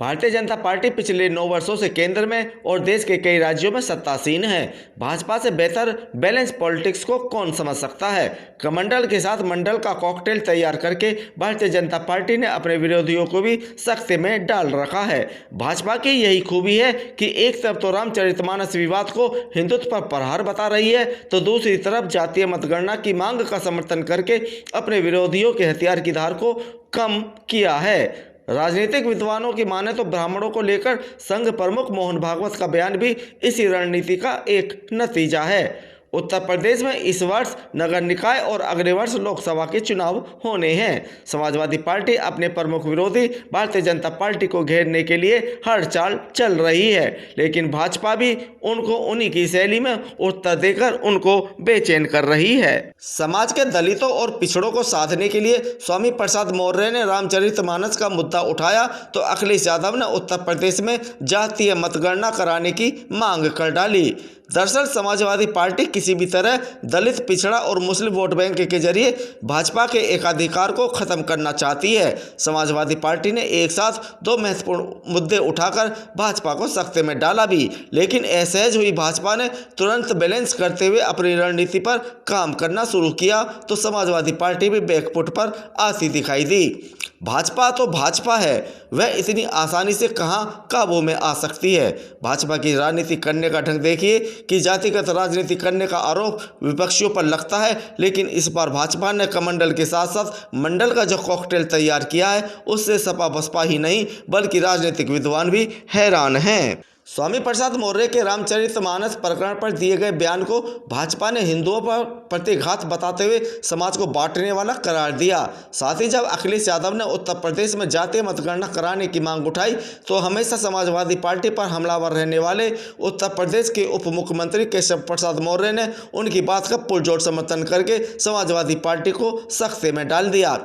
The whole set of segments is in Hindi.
भारतीय जनता पार्टी पिछले 9 वर्षों से केंद्र में और देश के कई राज्यों में सत्तासीन है। भाजपा से बेहतर बैलेंस पॉलिटिक्स को कौन समझ सकता है। कमंडल के साथ मंडल का कॉकटेल तैयार करके भारतीय जनता पार्टी ने अपने विरोधियों को भी सख्ते में डाल रखा है। भाजपा की यही खूबी है कि एक तरफ तो रामचरितमानस विवाद को हिंदुत्व पर प्रहार बता रही है, तो दूसरी तरफ जातीय मतगणना की मांग का समर्थन करके अपने विरोधियों के हथियार की धार को कम किया है। राजनीतिक विद्वानों की माने तो ब्राह्मणों को लेकर संघ प्रमुख मोहन भागवत का बयान भी इसी रणनीति का एक नतीजा है। उत्तर प्रदेश में इस वर्ष नगर निकाय और अगले वर्ष लोकसभा के चुनाव होने हैं। समाजवादी पार्टी अपने प्रमुख विरोधी भारतीय जनता पार्टी को घेरने के लिए हर चाल चल रही है, लेकिन भाजपा भी उनको उन्हीं की शैली में उत्तर देकर उनको बेचैन कर रही है। समाज के दलितों और पिछड़ों को साधने के लिए स्वामी प्रसाद मौर्य ने रामचरितमानस का मुद्दा उठाया तो अखिलेश यादव ने उत्तर प्रदेश में जातीय मतगणना कराने की मांग कर डाली। दरअसल समाजवादी पार्टी किसी भी तरह दलित, पिछड़ा और मुस्लिम वोट बैंक के जरिए भाजपा के एकाधिकार को खत्म करना चाहती है। समाजवादी पार्टी ने एक साथ 2 महत्वपूर्ण मुद्दे उठाकर भाजपा को सख्ते में डाला भी, लेकिन असहज हुई भाजपा ने तुरंत बैलेंस करते हुए अपनी रणनीति पर काम करना शुरू किया तो समाजवादी पार्टी भी बैकफुट पर आती दिखाई दी। भाजपा तो भाजपा है, वह इतनी आसानी से कहां काबू में आ सकती है। भाजपा की राजनीति करने का ढंग देखिए कि जातिगत राजनीति करने का आरोप विपक्षियों पर लगता है, लेकिन इस बार भाजपा ने कमंडल के साथ साथ मंडल का जो कॉकटेल तैयार किया है उससे सपा बसपा ही नहीं बल्कि राजनीतिक विद्वान भी हैरान हैं। स्वामी प्रसाद मौर्य के रामचरितमानस प्रकरण पर दिए गए बयान को भाजपा ने हिंदुओं पर प्रतिघात बताते हुए समाज को बांटने वाला करार दिया। साथ ही जब अखिलेश यादव ने उत्तर प्रदेश में जातीय मतगणना कराने की मांग उठाई तो हमेशा समाजवादी पार्टी पर हमलावर रहने वाले उत्तर प्रदेश के उप मुख्यमंत्री केशव प्रसाद मौर्य ने उनकी बात का पुरजोर समर्थन करके समाजवादी पार्टी को सख्ते में डाल दिया।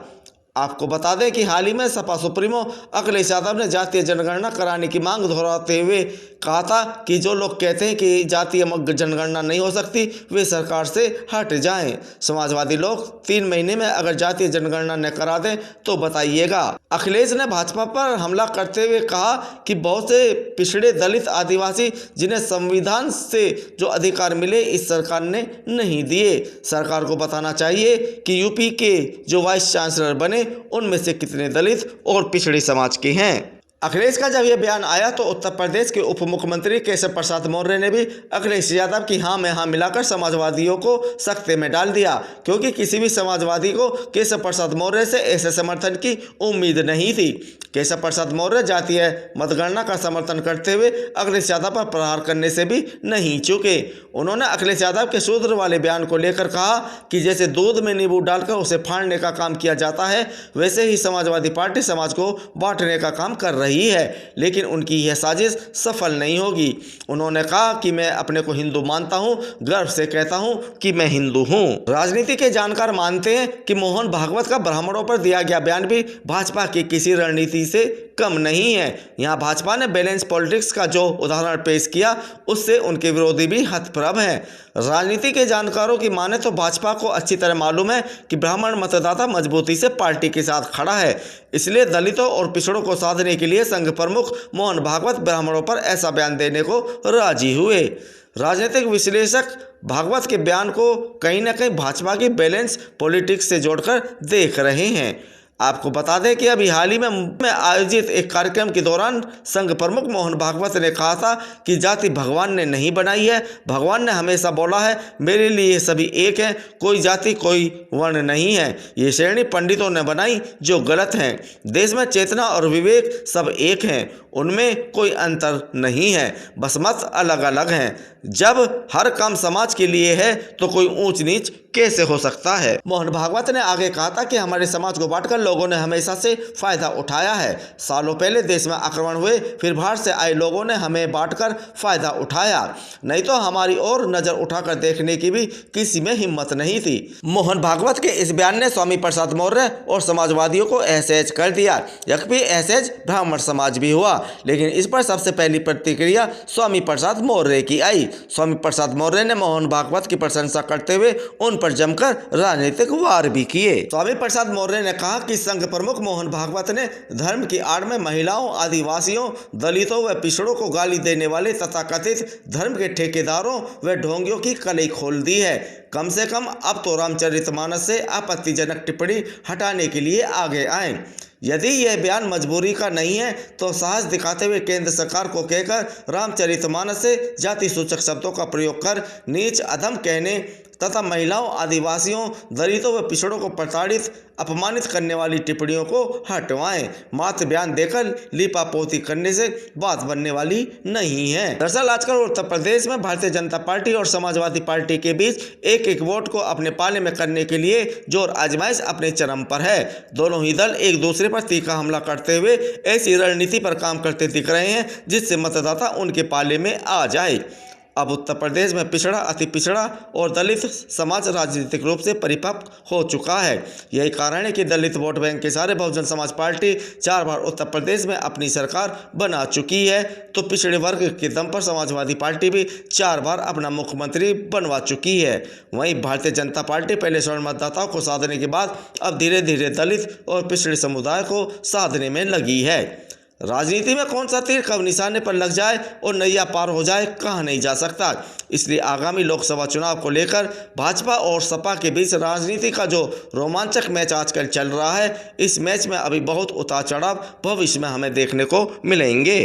आपको बता दें कि हाल ही में सपा सुप्रीमो अखिलेश यादव ने जातीय जनगणना कराने की मांग दोहराते हुए कहा था कि जो लोग कहते हैं कि जातीय जनगणना नहीं हो सकती वे सरकार से हट जाएं। समाजवादी लोग 3 महीने में अगर जातीय जनगणना न करा दें तो बताइएगा। अखिलेश ने भाजपा पर हमला करते हुए कहा कि बहुत से पिछड़े दलित, आदिवासी जिन्हें संविधान से जो अधिकार मिले इस सरकार ने नहीं दिए। सरकार को बताना चाहिए कि यूपी के जो वाइस चांसलर बने उनमें से कितने दलित और पिछड़े समाज के हैं। अखिलेश का जब यह बयान आया तो उत्तर प्रदेश के उप मुख्यमंत्री केशव प्रसाद मौर्य ने भी अखिलेश यादव की हाँ में हाँ मिलाकर समाजवादियों को सख्ते में डाल दिया, क्योंकि किसी भी समाजवादी को केशव प्रसाद मौर्य से ऐसे समर्थन की उम्मीद नहीं थी। केशव प्रसाद मौर्य जातीय मतगणना का समर्थन करते हुए अखिलेश यादव पर प्रहार करने से भी नहीं चूके। उन्होंने अखिलेश यादव के शूद्र वाले बयान को लेकर कहा कि जैसे दूध में नींबू डालकर उसे फाड़ने का काम किया जाता है, वैसे ही समाजवादी पार्टी समाज को बांटने का काम कर रही है, लेकिन उनकी यह साजिश सफल नहीं होगी। उन्होंने कहा कि मैं अपने को हिंदू मानता हूं, गर्व से कहता हूं कि मैं हिंदू हूं। राजनीति के जानकार मानते हैं कि मोहन भागवत का ब्राह्मणों पर दिया गया बयान भी भाजपा की किसी रणनीति से कम नहीं है। यहां भाजपा ने बैलेंस पॉलिटिक्स का जो उदाहरण पेश किया उससे उनके विरोधी भी हतप्रभ हैं। राजनीति के जानकारों की माने तो भाजपा को अच्छी तरह मालूम है कि ब्राह्मण मतदाता मजबूती से पार्टी के साथ खड़ा है, इसलिए दलितों और पिछड़ों को साधने के लिए संघ प्रमुख मोहन भागवत ब्राह्मणों पर ऐसा बयान देने को राजी हुए। राजनीतिक विश्लेषक भागवत के बयान को कहीं न कहीं भाजपा की बैलेंस पॉलिटिक्स से जोड़कर देख रहे हैं। आपको बता दें कि अभी हाल ही में आयोजित एक कार्यक्रम के दौरान संघ प्रमुख मोहन भागवत ने कहा था कि जाति भगवान ने नहीं बनाई है, भगवान ने हमेशा बोला है मेरे लिए सभी एक हैं, कोई जाति कोई वर्ण नहीं है। ये श्रेणी पंडितों ने बनाई जो गलत हैं। देश में चेतना और विवेक सब एक हैं, उनमें कोई अंतर नहीं है, बस मत अलग अलग हैं। जब हर काम समाज के लिए है तो कोई ऊंच नीच कैसे हो सकता है। मोहन भागवत ने आगे कहा था कि हमारे समाज को बांटकर लोगों ने हमेशा से फायदा उठाया है। सालों पहले देश में आक्रमण हुए, फिर बाहर से आए लोगों ने हमें बांटकर फायदा उठाया, नहीं तो हमारी ओर नजर उठाकर देखने की भी किसी में हिम्मत नहीं थी। मोहन भागवत के इस बयान ने स्वामी प्रसाद मौर्य और समाजवादियों को असहज कर दिया। यद्यपि असहज ब्राह्मण समाज भी हुआ, लेकिन इस पर सबसे पहली प्रतिक्रिया स्वामी प्रसाद मौर्य की आई। स्वामी प्रसाद मौर्य ने मोहन भागवत की प्रशंसा करते हुए उन पर जमकर राजनीतिक वार भी किए। स्वामी प्रसाद मौर्य ने कहा कि संघ प्रमुख मोहन भागवत ने धर्म की आड़ में महिलाओं, आदिवासियों, दलितों व पिछड़ों को गाली देने वाले तथाकथित धर्म के ठेकेदारों व ढोंगियों की कलई खोल दी है। कम से कम अब तो रामचरितमानस से आपत्तिजनक टिप्पणी हटाने के लिए आगे आएं। यदि यह बयान मजबूरी का नहीं है तो साहस दिखाते हुए केंद्र सरकार को कहकर रामचरितमानस से जाति सूचक शब्दों का प्रयोग कर नीच, अधम कहने तथा महिलाओं, आदिवासियों, दलितों व पिछड़ों को प्रताड़ित, अपमानित करने वाली टिप्पणियों को हटवाएं। मात्र बयान देकर लीपापोती करने से बात बनने वाली नहीं है। दरअसल आजकल उत्तर प्रदेश में भारतीय जनता पार्टी और समाजवादी पार्टी के बीच एक एक वोट को अपने पाले में करने के लिए जोर आजमाइश अपने चरम पर है। दोनों ही दल एक दूसरे पर तीखा हमला करते हुए ऐसी रणनीति पर काम करते दिख रहे हैं जिससे मतदाता उनके पाले में आ जाए। अब उत्तर प्रदेश में पिछड़ा, अति पिछड़ा और दलित समाज राजनीतिक रूप से परिपक्व हो चुका है। यही कारण है कि दलित वोट बैंक के सारे बहुजन समाज पार्टी 4 बार उत्तर प्रदेश में अपनी सरकार बना चुकी है, तो पिछड़े वर्ग के दम पर समाजवादी पार्टी भी 4 बार अपना मुख्यमंत्री बनवा चुकी है। वहीं भारतीय जनता पार्टी पहले स्वर्ण मतदाताओं को साधने के बाद अब धीरे धीरे दलित और पिछड़े समुदाय को साधने में लगी है। राजनीति में कौन सा तीर कब निशाने पर लग जाए और नैया पार हो जाए कहा नहीं जा सकता। इसलिए आगामी लोकसभा चुनाव को लेकर भाजपा और सपा के बीच राजनीति का जो रोमांचक मैच आजकल चल रहा है, इस मैच में अभी बहुत उतार चढ़ाव भविष्य में हमें देखने को मिलेंगे।